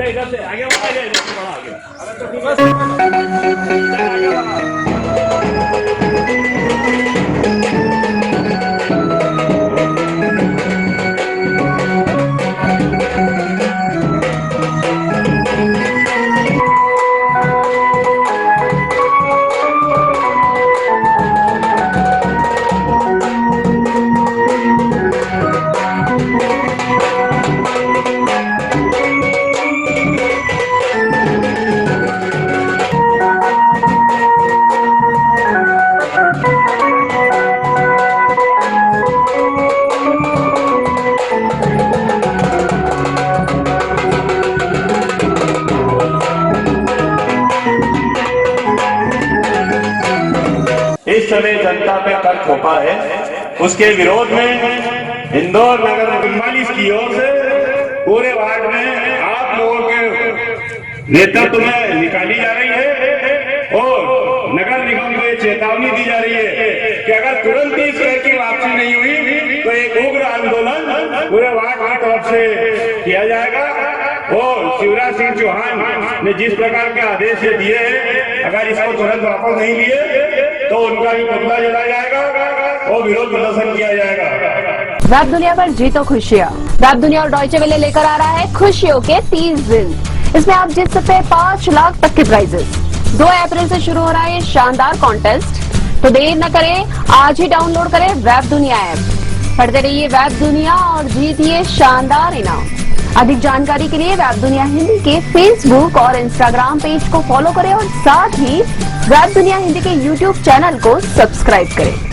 इधर से आगे बढ़ा आगे। इस समय जनता पे कर थोपा है, उसके विरोध में इंदौर नगर 45 की ओर से पूरे वार्ड में आप लोगों के नेतृत्व में निकाली जा रही है और नगर निगम को चेतावनी दी जा रही है कि अगर तुरंत ही इस तरह की वापसी नहीं हुई तो एक उग्र आंदोलन पूरे वार्ड की तरफ से किया जाएगा। और शिवराज सिंह चौहान ने जिस प्रकार के आदेश दिए हैं, अगर इसको तुरंत वापस नहीं लिए तो उनका भी पुतला जलाया जाएगा और विरोध प्रदर्शन किया जाएगा। वेब दुनिया पर जीतो खुशियाँ। वेब दुनिया और डॉयचे वेले लेकर आ रहा है खुशियों के 30 दिन। इसमें आप जीत सकते हैं 5 लाख तक के प्राइजेस। 2 अप्रैल से शुरू हो रहा है ये शानदार कॉन्टेस्ट, तो देर न करें, आज ही डाउनलोड करें वेब दुनिया ऐप। पढ़ते रहिए वेब दुनिया और जीतिए शानदार इनाम। अधिक जानकारी के लिए वेब दुनिया हिंदी के फेसबुक और इंस्टाग्राम पेज को फॉलो करें और साथ ही वेब दुनिया हिंदी के यूट्यूब चैनल को सब्सक्राइब करें।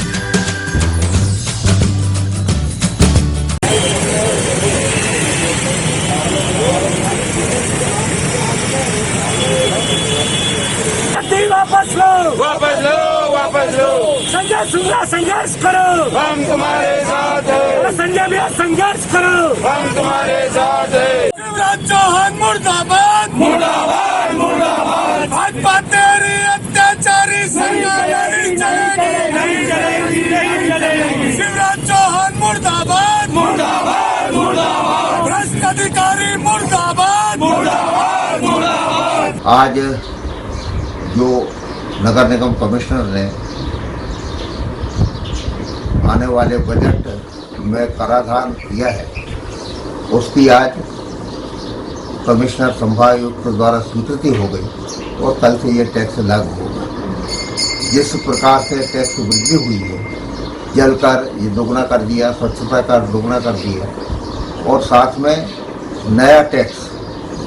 वापस लो, वापस लो, वापस लो। संजय सुंदर संघर्ष करो, हम तुम्हारे साथ हैं। संजय भैया संघर्ष करो, हम तुम्हारे साथ हैं। शिवराज चौहान मुर्दाबाद, मुर्दाबाद, मुर्दाबाद। भाजपा तेरी अत्याचारी सरकार नहीं चलेगी, नहीं चलेगी, नहीं चलेगी। शिवराज चौहान मुर्दाबाद, मुर्दाबाद, मुर्दाबाद। भ्रष्ट अधिकारी मुर्दाबाद, मुर्दाबाद, मुर्दाबाद। आज जो नगर निगम कमिश्नर ने आने वाले बजट में कराधान किया है, उसकी आज कमिश्नर संभागायुक्त द्वारा स्वीकृति हो गई और कल से ये टैक्स लागू होगा। जिस प्रकार से टैक्स वृद्धि हुई है, जल कर ये दोगुना कर दिया, स्वच्छता कर दोगुना कर दिया और साथ में नया टैक्स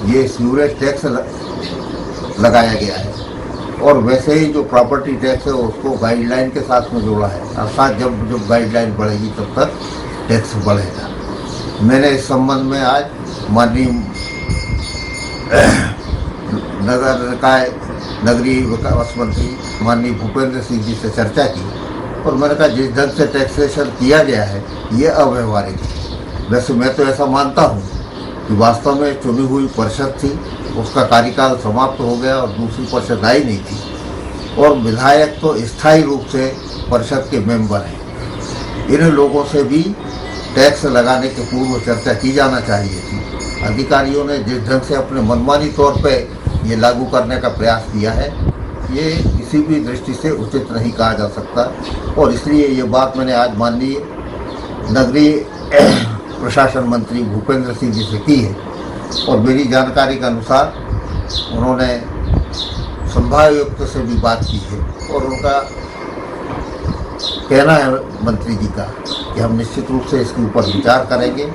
ये सीवरेज टैक्स लगाया गया है और वैसे ही जो प्रॉपर्टी टैक्स है उसको गाइडलाइन के साथ में जोड़ा है, अर्थात जब गाइडलाइन बढ़ेगी तब तक टैक्स बढ़ेगा। मैंने इस संबंध में आज माननीय नगर निकाय नगरीय विकास मंत्री माननीय भूपेंद्र सिंह जी से चर्चा की और मैंने कहा जिस ढंग से टैक्सेशन किया गया है ये अव्यवहारिक है। वैसे मैं तो ऐसा मानता हूँ कि वास्तव में चुनी हुई परिषद थी, उसका कार्यकाल समाप्त हो गया और दूसरी परिषद आई नहीं थी और विधायक तो स्थायी रूप से परिषद के मेंबर हैं। इन लोगों से भी टैक्स लगाने के पूर्व चर्चा की जाना चाहिए थी। अधिकारियों ने जिस ढंग से अपने मनमानी तौर पे ये लागू करने का प्रयास किया है, ये किसी भी दृष्टि से उचित नहीं कहा जा सकता और इसलिए ये बात मैंने आज माननीय नगरीय प्रशासन मंत्री भूपेंद्र सिंह जी से की है और मेरी जानकारी के अनुसार उन्होंने संभागायुक्त से भी बात की है और उनका कहना है मंत्री जी का कि हम निश्चित रूप से इसके ऊपर विचार करेंगे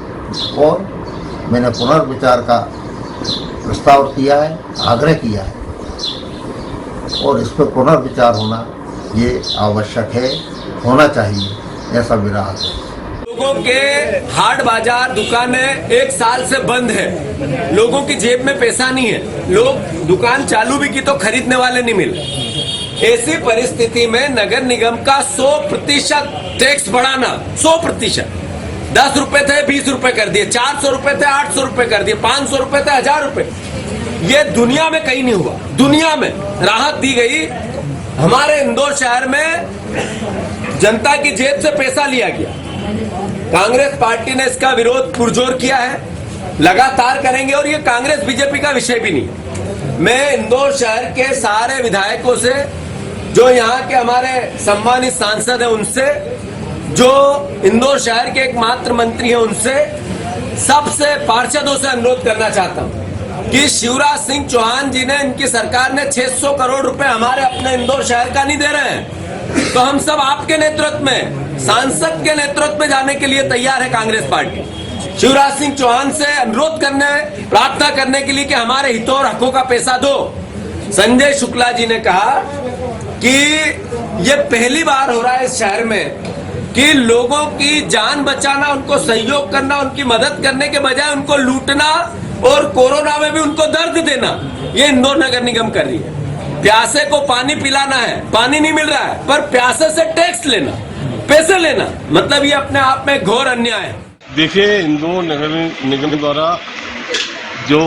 और मैंने पुनर्विचार का प्रस्ताव किया है, आग्रह किया है और इस पर पुनर्विचार होना ये आवश्यक है, होना चाहिए, ऐसा मेरा आग्रह है। लोगों के हाट बाजार दुकानें 1 साल से बंद है, लोगों की जेब में पैसा नहीं है, लोग दुकान चालू भी की तो खरीदने वाले नहीं मिले। ऐसी परिस्थिति में नगर निगम का 100% टैक्स बढ़ाना, 100% 10 रुपए थे 20 रुपए कर दिए, 400 रुपए थे 800 रुपए कर दिए, 500 रुपए थे 1000 रुपए। ये दुनिया में कहीं नहीं हुआ। दुनिया में राहत दी गई, हमारे इंदौर शहर में जनता की जेब से पैसा लिया गया। कांग्रेस पार्टी ने इसका विरोध पुरजोर किया है, लगातार करेंगे, और ये कांग्रेस बीजेपी का विषय भी नहीं। मैं इंदौर शहर के सारे विधायकों से, जो यहाँ के हमारे सम्मानित सांसद हैं उनसे, जो इंदौर शहर के एकमात्र मंत्री हैं उनसे, सबसे पार्षदों से अनुरोध करना चाहता हूं कि शिवराज सिंह चौहान जी ने, इनकी सरकार ने 600 करोड़ रुपए हमारे अपने इंदौर शहर का नहीं दे रहे हैं, तो हम सब आपके नेतृत्व में, सांसद के नेतृत्व में जाने के लिए तैयार है कांग्रेस पार्टी। शिवराज सिंह चौहान से अनुरोध करने, प्रार्थना करने के लिए कि हमारे हितों और हकों का पैसा दो। संजय शुक्ला जी ने कहा कि ये पहली बार हो रहा है इस शहर में कि लोगों की जान बचाना, उनको सहयोग करना, उनकी मदद करने के बजाय उनको लूटना और कोरोना में भी उनको दर्द देना, ये इंदौर नगर निगम कर रही है। प्यासे को पानी पिलाना है, पानी नहीं मिल रहा है, पर प्यासे से टैक्स लेना, पैसे लेना, मतलब ये अपने आप में घोर अन्याय है। देखिए, इंदौर नगर निगम द्वारा जो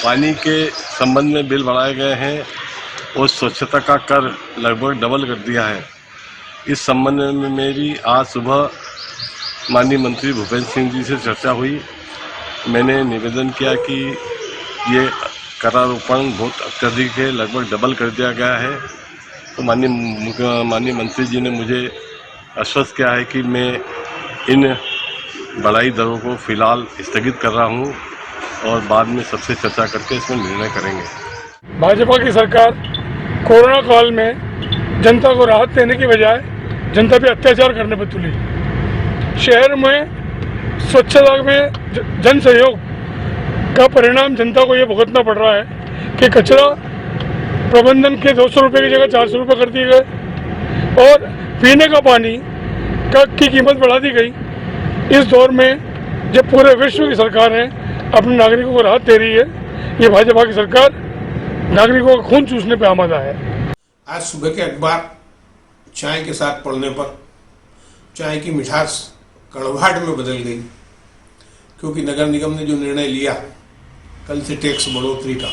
पानी के संबंध में बिल बढ़ाए गए हैं और स्वच्छता का कर लगभग डबल कर दिया है, इस संबंध में मेरी आज सुबह माननीय मंत्री भूपेंद्र सिंह जी से चर्चा हुई। मैंने निवेदन किया कि ये करारोपण बहुत अत्यधिक है, लगभग डबल कर दिया गया है। तो माननीय मंत्री जी ने मुझे आश्वस्त किया है कि मैं इन बढ़ाई दरों को फिलहाल स्थगित कर रहा हूं और बाद में सबसे चर्चा करके इसमें निर्णय करेंगे। भाजपा की सरकार कोरोना काल में जनता को राहत देने की बजाय जनता पे अत्याचार करने पर तुली। शहर में स्वच्छता में जन सहयोग का परिणाम जनता को ये भुगतना पड़ रहा है कि कचरा प्रबंधन के 200 रुपये की जगह 400 रुपये कर दिए गए और पीने का पानी की कीमत बढ़ा दी गई। इस दौर में जब पूरे विश्व की सरकार है अपने नागरिकों को राहत दे रही है, ये भाजपा की सरकार नागरिकों का खून चूसने पे आमादा है। आज सुबह के अखबार चाय के साथ पढ़ने पर चाय की मिठास कड़वाहट में बदल गई, क्योंकि नगर निगम ने जो निर्णय लिया कल से टैक्स बढ़ोतरी का,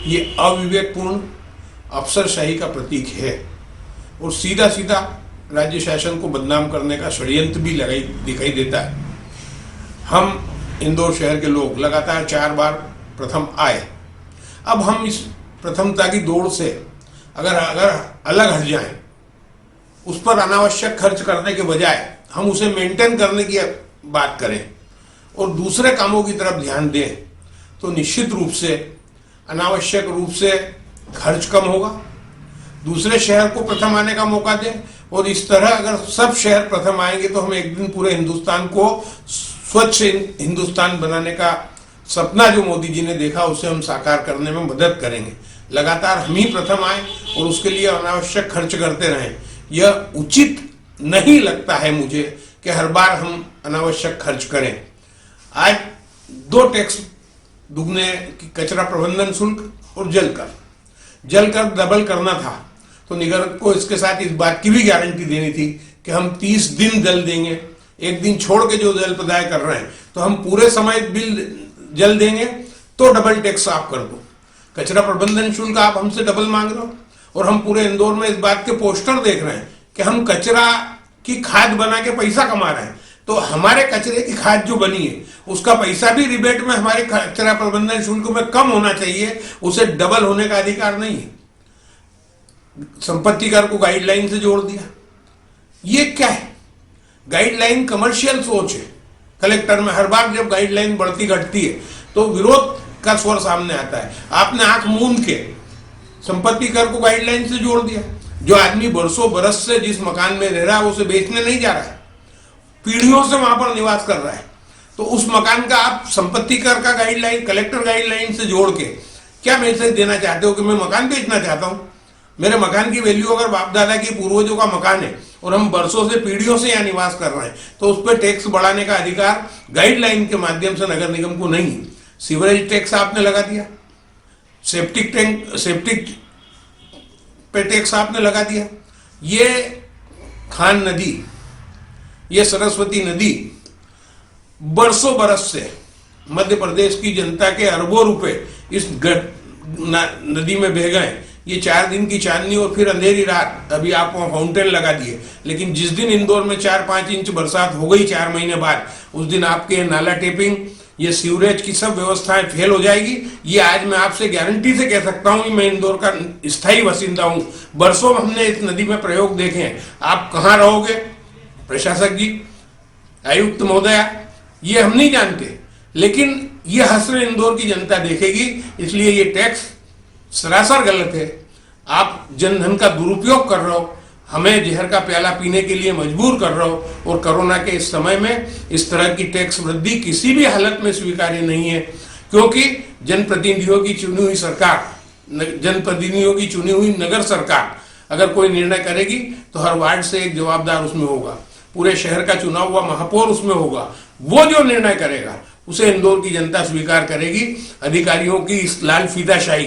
ये अविवेकपूर्ण अफसरशाही का प्रतीक है और सीधा सीधा राज्य शासन को बदनाम करने का षड्यंत्र भी दिखाई देता है। हम इंदौर शहर के लोग लगातार 4 बार प्रथम आए, अब हम इस प्रथमता की दौड़ से अगर अलग हट जाएं, उस पर अनावश्यक खर्च करने के बजाय हम उसे मेंटेन करने की बात करें और दूसरे कामों की तरफ ध्यान दें, तो निश्चित रूप से अनावश्यक रूप से खर्च कम होगा, दूसरे शहर को प्रथम आने का मौका दें, और इस तरह अगर सब शहर प्रथम आएंगे तो हम एक दिन पूरे हिंदुस्तान को स्वच्छ हिंदुस्तान बनाने का सपना जो मोदी जी ने देखा उसे हम साकार करने में मदद करेंगे। लगातार हम ही प्रथम आए और उसके लिए अनावश्यक खर्च करते रहें, यह उचित नहीं लगता है मुझे कि हर बार हम अनावश्यक खर्च करें। आज 2 टैक्स दुगने, कचरा प्रबंधन शुल्क और जल कर डबल करना था, तो निगम को इसके साथ इस बात की भी गारंटी देनी थी कि हम 30 दिन जल देंगे, एक दिन छोड़ के जो जल प्रदाय कर रहे हैं तो हम पूरे समय जल देंगे, तो डबल टैक्स आप कर दो। कचरा प्रबंधन शुल्क आप हमसे डबल मांग रहे हो और हम पूरे इंदौर में इस बात के पोस्टर देख रहे हैं कि हम कचरा की खाद बना के पैसा कमा रहे हैं, तो हमारे कचरे की खाद जो बनी है उसका पैसा भी रिबेट में हमारे कचरा प्रबंधन शुल्क में कम होना चाहिए, उसे डबल होने का अधिकार नहीं है। संपत्ति कर को गाइडलाइन से जोड़ दिया, ये क्या है? गाइडलाइन कमर्शियल सोच है। कलेक्टर में हर बार जब गाइडलाइन बढ़ती घटती है तो विरोध का स्वर सामने आता है। आपने आंख मूंद के संपत्ति कर को गाइडलाइन से जोड़ दिया। जो आदमी बरसों बरस से जिस मकान में रह रहा है उसे बेचने नहीं जा रहा है, पीढ़ियों से वहां पर निवास कर रहा है, तो उस मकान का आप संपत्ति कर का गाइडलाइन, कलेक्टर गाइडलाइन से जोड़ के क्या मैसेज देना चाहते हो कि मैं मकान बेचना चाहता हूं? मेरे मकान की वैल्यू अगर बाप दादा की पूर्वजों का मकान है और हम बरसों से पीढ़ियों से यहाँ निवास कर रहे हैं, तो उस पर टैक्स बढ़ाने का अधिकार गाइडलाइन के माध्यम से नगर निगम को नहीं। सीवरेज टैक्स आपने लगा दिया, सेप्टिक पे टैक्स आपने लगा दिया। ये खान नदी, ये सरस्वती नदी बरसों बरस से मध्य प्रदेश की जनता के अरबों रुपए इस नदी में बह गए। ये 4 दिन की चांदनी और फिर अंधेरी रात, अभी आप वहां फाउंटेन लगा दिए, लेकिन जिस दिन इंदौर में 4-5 इंच बरसात हो गई 4 महीने बाद, उस दिन आपके नाला टेपिंग, ये सीवरेज की सब व्यवस्थाएं फेल हो जाएगी। ये आज मैं आपसे गारंटी से कह सकता हूं कि मैं इंदौर का स्थायी बासिंदा हूं। बरसों हमने इस नदी में प्रयोग देखे हैं। आप कहां रहोगे प्रशासक जी, आयुक्त महोदया, ये हम नहीं जानते, लेकिन ये हसर इंदौर की जनता देखेगी। इसलिए ये टैक्स सरासर गलत है। आप जनधन का दुरुपयोग कर रहे हो, हमें जहर का प्याला पीने के लिए मजबूर कर रहे हो, और कोरोना के इस समय में इस तरह की टैक्स वृद्धि किसी भी हालत में स्वीकार्य नहीं है। क्योंकि जनप्रतिनिधियों की चुनी हुई सरकार, जनप्रतिनिधियों की चुनी हुई नगर सरकार अगर कोई निर्णय करेगी तो हर वार्ड से एक जवाबदार उसमें होगा, पूरे शहर का चुना हुआ महापौर उसमें होगा। वो जो निर्णय करेगा उसे इंदौर की जनता स्वीकार करेगी। अधिकारियों की इस लाल फीताशाही,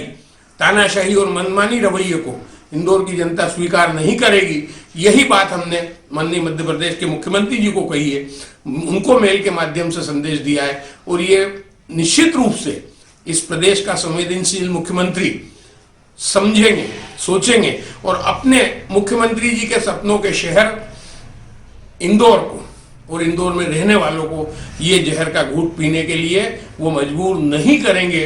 तानाशाही और मनमानी रवैये को इंदौर की जनता स्वीकार नहीं करेगी। यही बात हमने माननीय मध्य प्रदेश के मुख्यमंत्री जी को कही है, उनको मेल के माध्यम से संदेश दिया है, और ये निश्चित रूप से इस प्रदेश का संवेदनशील मुख्यमंत्री समझेंगे, सोचेंगे, और अपने मुख्यमंत्री जी के सपनों के शहर इंदौर को और इंदौर में रहने वालों को ये जहर का घूंट पीने के लिए वो मजबूर नहीं करेंगे।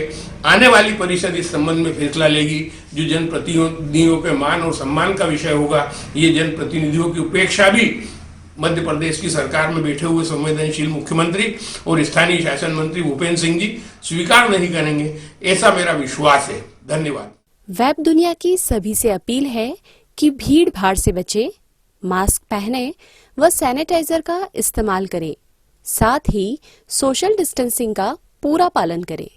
आने वाली परिषद इस संबंध में फैसला लेगी, जो जनप्रतिनिधियों के मान और सम्मान का विषय होगा। ये जनप्रतिनिधियों की उपेक्षा भी मध्य प्रदेश की सरकार में बैठे हुए संवेदनशील मुख्यमंत्री और स्थानीय शासन मंत्री भूपेंद्र सिंह जी स्वीकार नहीं करेंगे, ऐसा मेरा विश्वास है। धन्यवाद। वेब दुनिया की सभी से अपील है कि भीड़ भाड़ से बचे, मास्क पहने व सैनिटाइजर का इस्तेमाल करें, साथ ही सोशल डिस्टेंसिंग का पूरा पालन करें।